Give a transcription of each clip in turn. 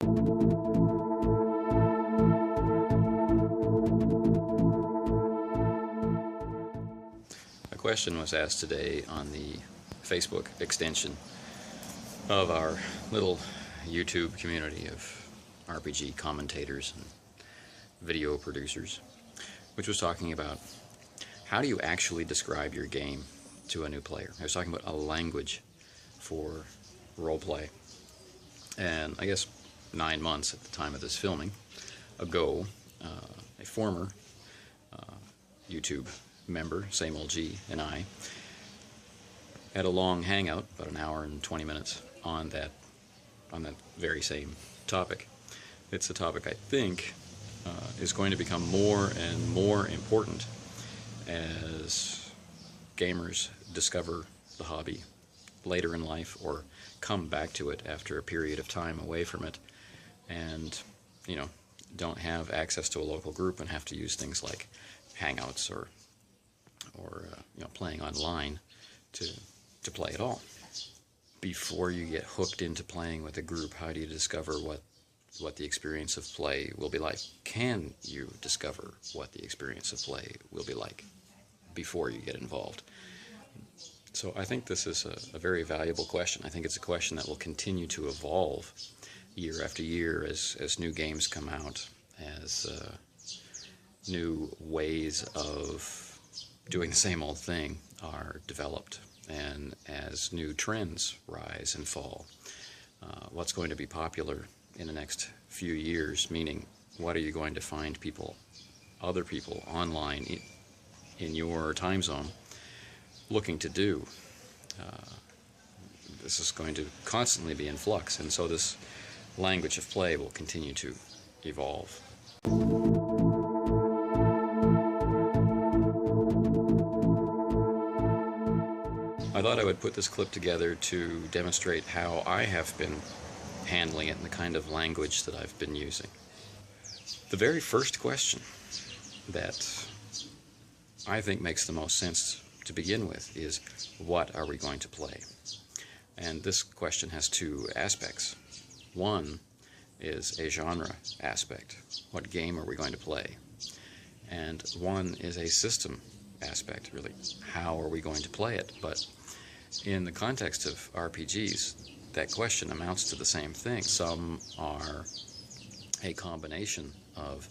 A question was asked today on the Facebook extension of our little YouTube community of RPG commentators and video producers, which was talking about how do you actually describe your game to a new player. I was talking about a language for roleplay. And I guess 9 months at the time of this filming ago, a former YouTube member, same old G, and I had a long hangout, about an hour and 20 minutes, on that very same topic. It's a topic I think is going to become more and more important as gamers discover the hobby later in life or come back to it after a period of time away from it and, don't have access to a local group and have to use things like Hangouts or playing online to play at all. Before you get hooked into playing with a group, how do you discover what the experience of play will be like? Can you discover what the experience of play will be like before you get involved? So I think this is a very valuable question. I think it's a question that will continue to evolve year after year as new games come out, as new ways of doing the same old thing are developed, and as new trends rise and fall. What's going to be popular in the next few years, meaning what are you going to find other people online in your time zone looking to do? This is going to constantly be in flux, and so this language of play will continue to evolve. I thought I would put this clip together to demonstrate how I have been handling it and the kind of language that I've been using. The very first question that I think makes the most sense to begin with is, what are we going to play? And this question has two aspects. One is a genre aspect. What game are we going to play? And one is a system aspect, really. How are we going to play it? But in the context of RPGs, that question amounts to the same thing. Some are a combination of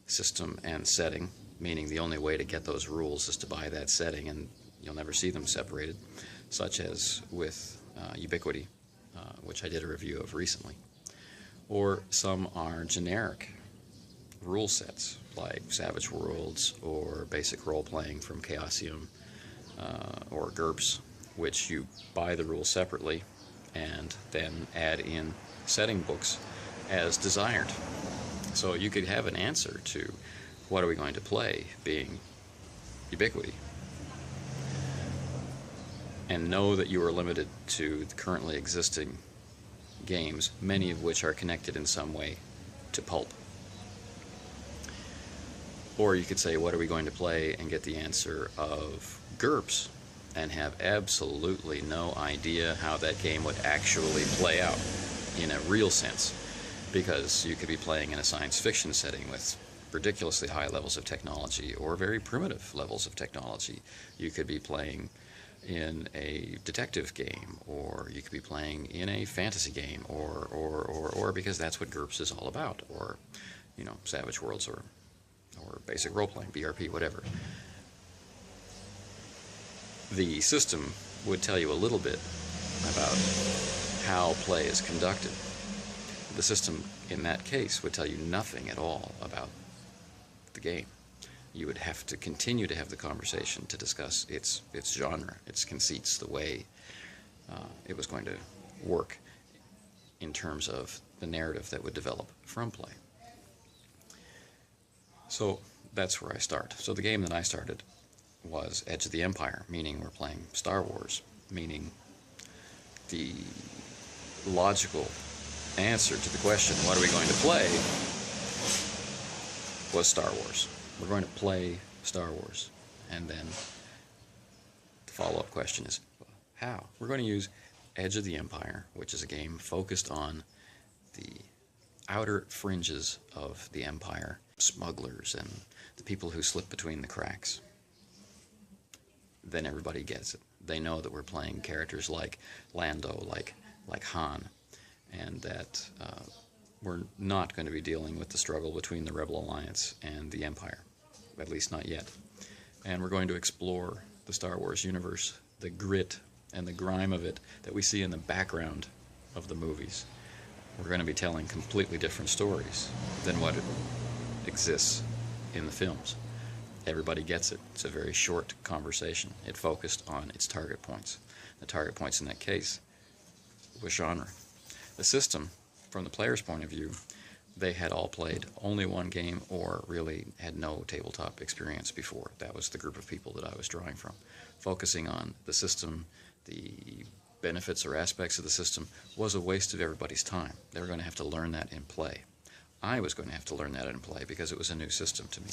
system and setting, meaning the only way to get those rules is to buy that setting, and you'll never see them separated, such as with Ubiquity, which I did a review of recently. Or some are generic rule sets, like Savage Worlds or basic role-playing from Chaosium, or GURPS, which you buy the rules separately and then add in setting books as desired. So you could have an answer to what are we going to play being Ubiquity, and know that you are limited to the currently existing games, many of which are connected in some way to pulp. Or you could say, what are we going to play, and get the answer of GURPS, and have absolutely no idea how that game would actually play out in a real sense, because you could be playing in a science fiction setting with ridiculously high levels of technology or very primitive levels of technology. You could be playing in a detective game, or you could be playing in a fantasy game, or because that's what GURPS is all about, or Savage Worlds, or basic role-playing, BRP, whatever. The system would tell you a little bit about how play is conducted. The system in that case would tell you nothing at all about the game. You would have to continue to have the conversation to discuss its genre, its conceits, the way it was going to work in terms of the narrative that would develop from play. So that's where I start. So the game that I started was Edge of the Empire, meaning we're playing Star Wars, meaning the logical answer to the question, what are we going to play, was Star Wars. We're going to play Star Wars. And then the follow-up question is, how? We're going to use Edge of the Empire, which is a game focused on the outer fringes of the Empire, smugglers and the people who slip between the cracks, then everybody gets it. They know that we're playing characters like Lando, like Han, and that we're not going to be dealing with the struggle between the Rebel Alliance and the Empire, at least not yet. And we're going to explore the Star Wars universe, the grit and the grime of it that we see in the background of the movies. We're going to be telling completely different stories than what exists in the films. Everybody gets it. It's a very short conversation. It focused on its target points. The target points in that case was genre. The system, from the player's point of view, they had all played only one game or really had no tabletop experience before. That was the group of people that I was drawing from. Focusing on the system, the benefits or aspects of the system, was a waste of everybody's time. They were going to have to learn that in play. I was going to have to learn that in play because it was a new system to me.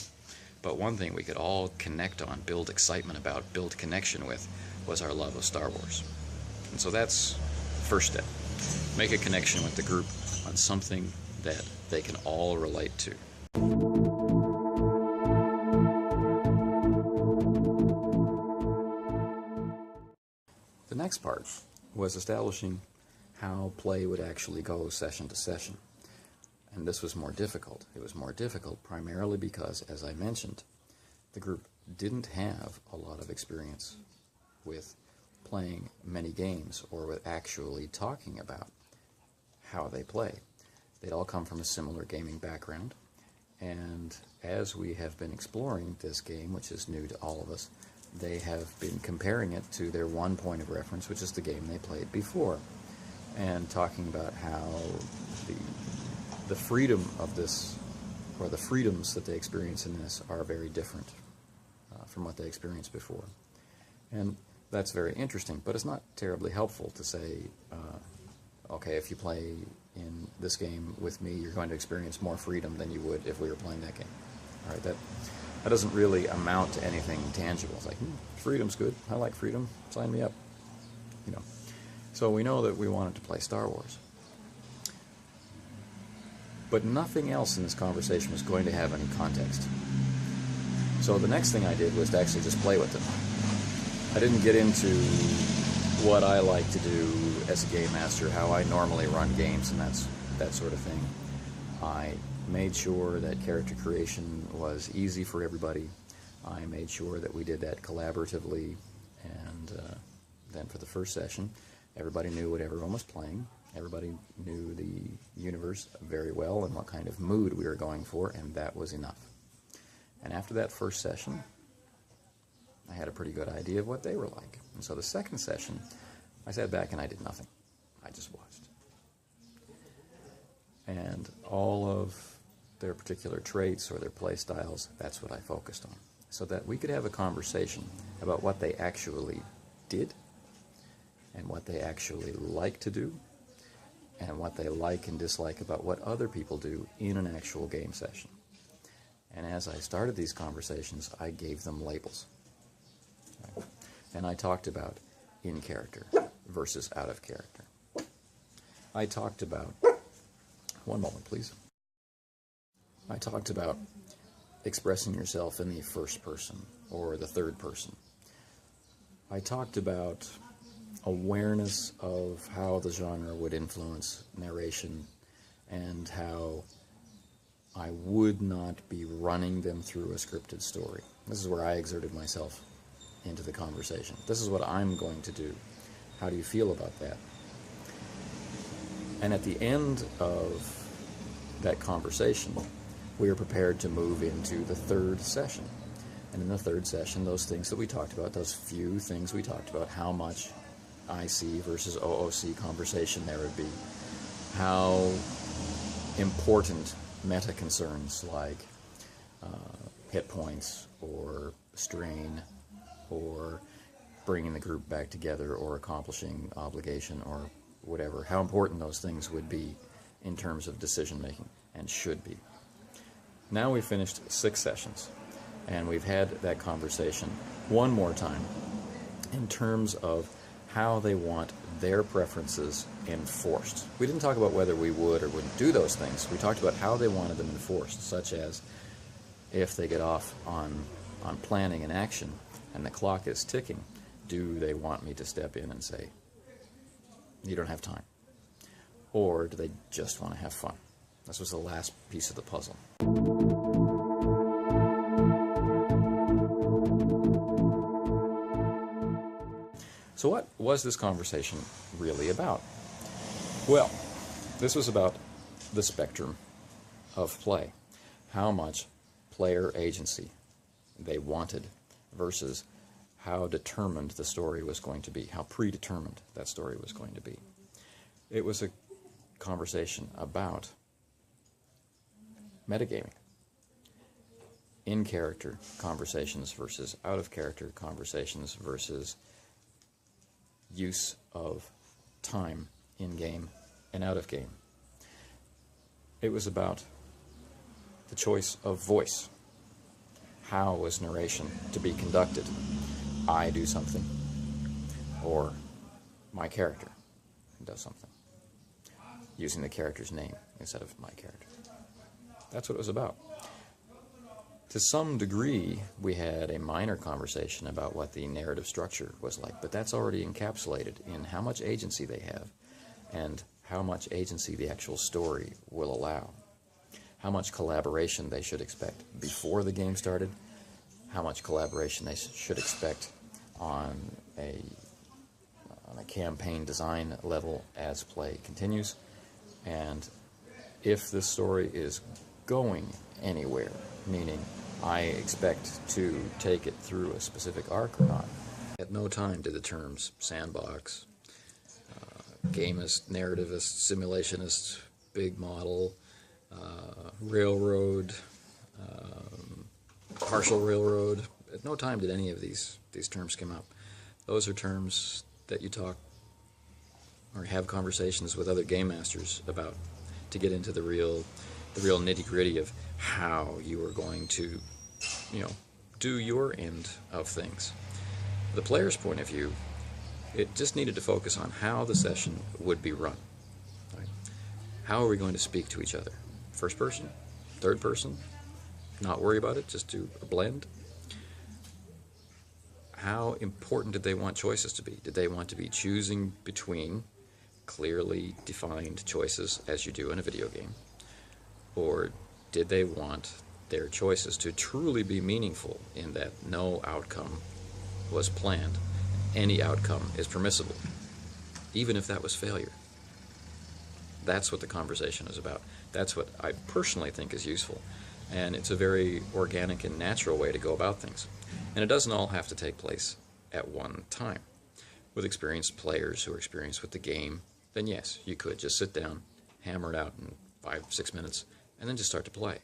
But one thing we could all connect on, build excitement about, build connection with, was our love of Star Wars. And so that's the first step. Make a connection with the group on something that they can all relate to. The next part was establishing how play would actually go session to session. And this was more difficult. It was more difficult primarily because, as I mentioned, the group didn't have a lot of experience with playing many games or with actually talking about how they play. They'd all come from a similar gaming background, and as we have been exploring this game, which is new to all of us, they have been comparing it to their one point of reference, which is the game they played before, and talking about how the freedom of this, or the freedoms that they experience in this, are very different from what they experienced before. And that's very interesting, but it's not terribly helpful to say, okay, if you play in this game with me, you're going to experience more freedom than you would if we were playing that game. All right, that doesn't really amount to anything tangible. It's like, freedom's good. I like freedom. Sign me up. You know. So we know that we wanted to play Star Wars. But nothing else in this conversation was going to have any context. So the next thing I did was to actually just play with them. I didn't get into what I like to do as a game master, how I normally run games and that sort of thing. I made sure that character creation was easy for everybody. I made sure that we did that collaboratively, and then for the first session, everybody knew what everyone was playing. Everybody knew the universe very well and what kind of mood we were going for, and that was enough. And after that first session, I had a pretty good idea of what they were like. And so the second session, I sat back and I did nothing. I just watched. And all of their particular traits or their play styles, that's what I focused on. So that we could have a conversation about what they actually did and what they actually like to do and what they like and dislike about what other people do in an actual game session. And as I started these conversations, I gave them labels. Right? And I talked about in character versus out of character. I talked about, one moment please. I talked about expressing yourself in the first person or the third person. I talked about awareness of how the genre would influence narration and how I would not be running them through a scripted story. This is where I exerted myself into the conversation. This is what I'm going to do. How do you feel about that? And at the end of that conversation, we are prepared to move into the third session. And in the third session, those things that we talked about, those few things we talked about, how much IC versus OOC conversation there would be, how important meta concerns like hit points or strain or bringing the group back together or accomplishing obligation or whatever, how important those things would be in terms of decision making and should be. Now we've finished 6 sessions and we've had that conversation one more time in terms of how they want their preferences enforced. We didn't talk about whether we would or wouldn't do those things. We talked about how they wanted them enforced, such as if they get off on planning and action and the clock is ticking, do they want me to step in and say, you don't have time? Or do they just want to have fun? This was the last piece of the puzzle. So what was this conversation really about? Well, this was about the spectrum of play. How much player agency they wanted versus how determined the story was going to be, how predetermined that story was going to be. It was a conversation about metagaming. In-character conversations versus out-of-character conversations versus use of time in-game and out-of-game. It was about the choice of voice. How was narration to be conducted? I do something, or my character does something, using the character's name instead of my character. That's what it was about. To some degree, we had a minor conversation about what the narrative structure was like, but that's already encapsulated in how much agency they have and how much agency the actual story will allow. How much collaboration they should expect before the game started, how much collaboration they should expect on a campaign design level as play continues, and if this story is going anywhere, meaning I expect to take it through a specific arc or not. At no time did the terms sandbox, gamist, narrativist, simulationist, big model, railroad, partial railroad, at no time did any of these terms come up. Those are terms that you talk or have conversations with other game masters about to get into the real nitty-gritty of how you are going to, do your end of things. The player's point of view, it just needed to focus on how the session would be run. Right? How are we going to speak to each other? First person? Third person? Not worry about it, just do a blend? How important did they want choices to be? Did they want to be choosing between clearly defined choices, as you do in a video game? Or did they want their choices to truly be meaningful in that no outcome was planned? Any outcome is permissible, even if that was failure. That's what the conversation is about. That's what I personally think is useful. And it's a very organic and natural way to go about things. And it doesn't all have to take place at one time. With experienced players who are experienced with the game, then yes, you could just sit down, hammer it out in 5-6 minutes, and then just start to play.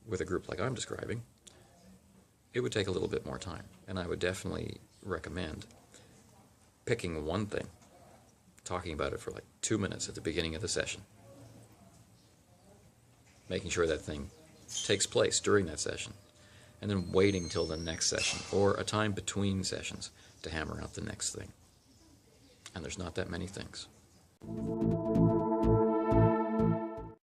With a group like I'm describing, it would take a little bit more time. And I would definitely recommend picking one thing, talking about it for like 2 minutes at the beginning of the session, making sure that thing takes place during that session, and then waiting till the next session, or a time between sessions, to hammer out the next thing. And there's not that many things.